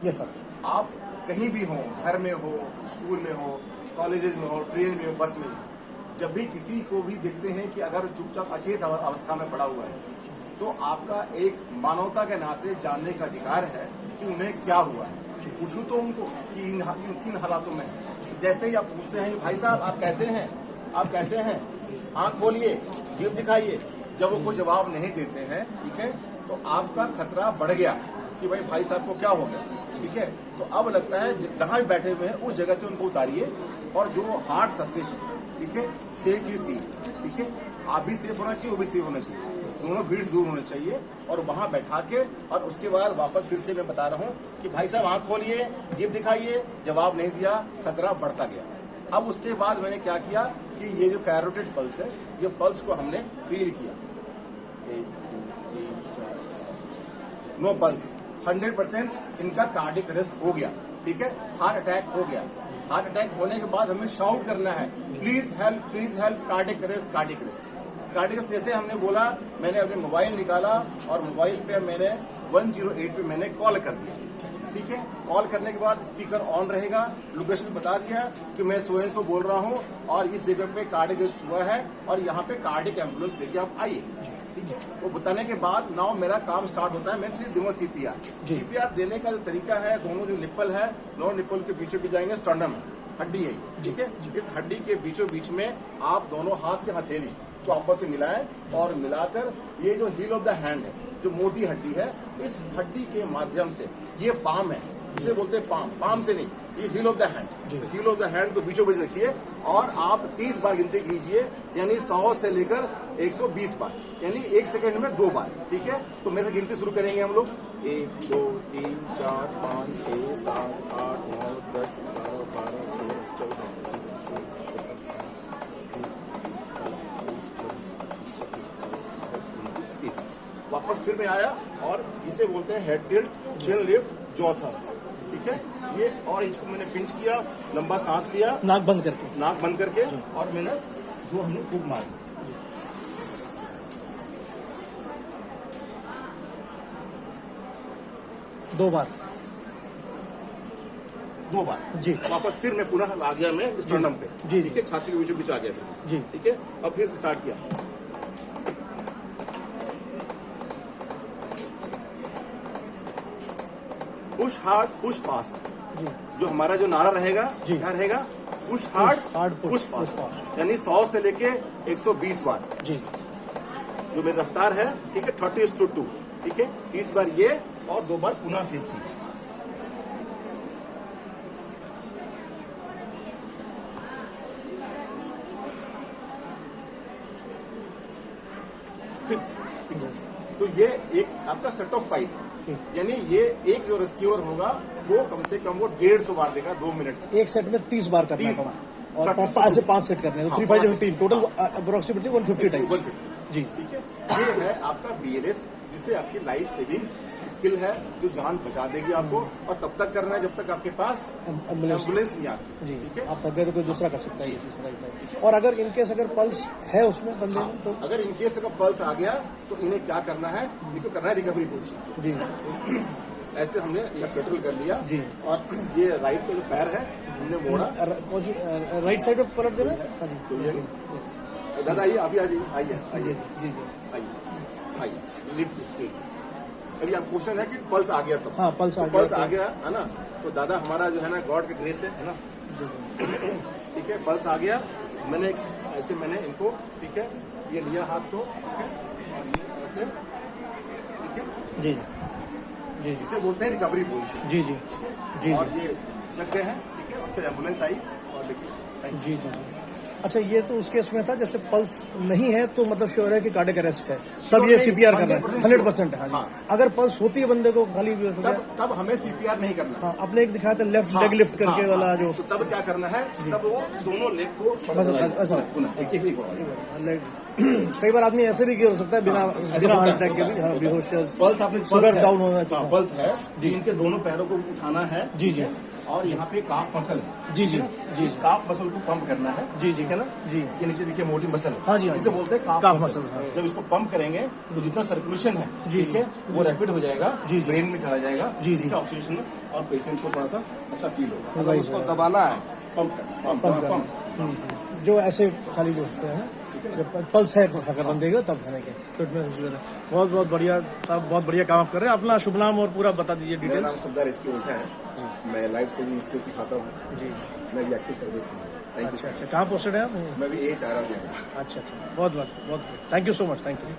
Yes sir. आप कहीं भी हो, घर में हो, स्कूल में हो, कॉलेजेस में हो, ट्रेन में हो, बस में, जब भी किसी को भी देखते हैं कि अगर चुपचाप अचेत अवस्था में पड़ा हुआ है, तो आपका एक मानवता के नाते जानने का अधिकार है कि उन्हें क्या हुआ है। पूछूं तो उनको कि किन हालातों में है। जैसे ही आप पूछते हैं भाई साहब आप कैसे हैं, आप कैसे हैं, आंख खोलिए, जीभ दिखाइए, जब वो कोई जवाब नहीं देते हैं, ठीक है, तो आपका खतरा बढ़ गया कि भाई साहब को क्या हो गया, ठीक है। तो अब लगता है जहां भी बैठे हुए हैं उस जगह से उनको उतारिए और जो हार्ड सरफेस, ठीक है, सेफली सी, ठीक है, आप भी सेफ होना चाहिए, वो भी सेफ होना चाहिए, दोनों भीड़ से दूर होने चाहिए और वहां बैठा के और उसके बाद वापस फिर से मैं बता रहा हूं कि भाई साहब आंख खोलिए, जीभ दिखाइए, जवाब नहीं दिया, खतरा बढ़ता गया। अब उसके बाद मैंने क्या किया कि ये जो कैरोटिड पल्स है, ये पल्स को हमने फील किया, 1 2 3 4 नो पल्स, 100% इनका कार्डियक अरेस्ट हो गया, ठीक है, हार्ट अटैक हो गया। हार्ट अटैक होने के बाद हमें शाउट करना है, please help, cardiac arrest, cardiac arrest. Cardiac arrest जैसे हमने बोला, मैंने अपने मोबाइल निकाला और मोबाइल पे मैंने 108 पे मैंने कॉल कर दिया, ठीक है। कॉल करने के बाद स्पीकर ऑन रहेगा, लोकेशन बता दिया कि मैं सो बोल रहा हूँ और इस जगह पे कार्डियक अरेस्ट हुआ है और यहाँ पे कार्डियक एम्बुलेंस लेके आप आइए, ठीक है। वो बताने के बाद नाउ मेरा काम स्टार्ट होता है, मैं सिर्फ दूंगा सीपीआर देने का जो तरीका है, दोनों जो निप्पल है, दोनों निप्पल के बीचों बीच जाएंगे, स्टर्नम है, हड्डी है, ठीक है। इस हड्डी के बीचों बीच में आप दोनों हाथ की हथेली को आपस में मिलाएं और मिलाकर ये जो हील ऑफ द हैंड है, जो मोटी हड्डी है, इस हड्डी के माध्यम से, ये पाम है, इसे बोलते हैं पाम से नहीं, ये heel of the hand, heel of the hand को बीचों बीच रखिए और आप 30 बार गिनती कीजिए, यानी 100 से लेकर 120 बार, यानी 1 सेकंड में 2 बार, ठीक है। तो मेरे से गिनती शुरू करेंगे हम लोग, 1 2 3 4 5 6 7 8 9 10 11 12 13 14 वापस फिर मैं आया और इसे बोलते हैं हेड टिल्ट, चिन लिफ्ट, जॉ थ्रस्ट, ठीक है। ये और इसको मैंने पिंच किया, लंबा सांस लिया, नाक बंद करके और मैंने जो हमने फूंक मारी, दो बार जी। वापस फिर मैं पुनः आ गया मैं स्टर्नम पे, जी, ठीक है, छाती के बीचों बीच आ गया फिर, जी, ठीक है। अब फिर स्टार्ट किया, पुश हार्ड पुश फास्ट, जो हमारा जो नारा रहेगा, क्या रहेगा, पुश हार्ड पुश फास्ट, यानी 100 से लेके 120 बार जी, जो मेरी रफ्तार है, ठीक है, 30:2, ठीक है, 30 बार ये और 2 बार पुनः फिर से। तो ये एक आपका सेट ऑफ 5, यानी ये एक जो रेस्क्यूअर होगा वो कम से कम वो 150 बार देगा 2 मिनट, एक सेट में 30 बार करना है और 5 सेट करने हैं, 3 5 15 टोटल अप्रोक्सीमेटली 150 टाइम्स, जी, ठीक है। ये है आपका BLS, जिससे आपकी लाइफ सेविंग स्किल है, जो जान बचा देगी आपको, और तब तक करना है जब तक आपके पास एम्बुलेंस नहीं आती, ठीक है। आप थक गए तो कोई दूसरा कर सकता है। और अगर इनकेस अगर पल्स है उसमें बंदे में, तो अगर इनकेस अगर पल्स आ गया तो इन्हें क्या करना है, इनको करना है रिकवरी पोजीशन, जी। ऐसे हमने लेफ्ट लेटरल कर लिया जी, और ये राइट का जो पैर है हमने मोड़ा, राइट साइड में पलट देना है। दादा आइए, आप ही आइए, जी, आइए, लिफ्ट। अभी आप क्वेश्चन है कि पल्स आ गया, तो हाँ, पल्स आ गया है ना, तो दादा हमारा जो है ना गॉड का ग्रेस है ना, ठीक है, पल्स आ गया, मैंने ऐसे मैंने इनको, ठीक है, ये लिया हाथ को, ठीक है, और ये ऐसे, ठीक है, जी जी, इसे बोलते हैं रिकवरी पोजीशन, जी जी जी, और ये जग गए हैं, ठीक है, उसके एम्बुलेंस आई और देखिए, जी जी। अच्छा, ये तो उस केस में था जैसे पल्स नहीं है तो मतलब श्योर है कि कार्डियक अरेस्ट है, तब ये CPR करना है, 100% है। हाँ। अगर पल्स होती है बंदे को खाली, तब हमें CPR नहीं करना। हाँ, आपने एक दिखाया था लेफ्ट लेग लिफ्ट करके वाला जो, तो तब क्या करना है, तब वो दोनों लेग को बस लेग कई बार आदमी ऐसे भी गिर हो सकता है बिना बिना हार्ट अटैक के भी, हाँ, बेहोश पल्स आपने शुगर डाउन होना है। हाँ, पल्स है जी। इनके दोनों पैरों को उठाना है, जी जी और यहाँ पे काफ मसल है जी जी जी इस काफ मसल को पंप करना है जी जी ठीक है ना जी। ये नीचे देखिए मोटी मसल है, हाँ जी, हाँ इसे जी। बोलते हैं काफ काफ मसल। मसल, हाँ। जब इसको पंप करेंगे तो जितना सर्कुलेशन है जी, ठीक है वो रैपिड हो जाएगा, जी, जी। ब्रेन में चला जाएगा, जी, जी। ठीक है, ऑक्सीजन, और पेशेंट को थोड़ा सा अच्छा फील होगा। भाई उसको दबाना है। पंप पंप पंप पंप जो ऐसे खाली जो होते हैं जब पल्स है अगर बंदे का तब खाने के फिटनेस वगैरह। बहुत बहुत बढ़िया साहब, बहुत बढ़िया काम आप कर रहे हैं। अपना शुभ नाम और पूरा बता दीजिए मेरा डिटेल्स। नाम सरदार इसके ओझा है, मैं लाइफ सेविंग स्किल सिखाता हूँ, जी मैं भी एक्टिव सर्विस में हूँ। थैंक अच्छा यू। अच्छा, कहाँ पोस्टेड है आप? मैं भी AHRR में हूँ। अच्छा अच्छा, बहुत बहुत बहुत thank you so much, thank you.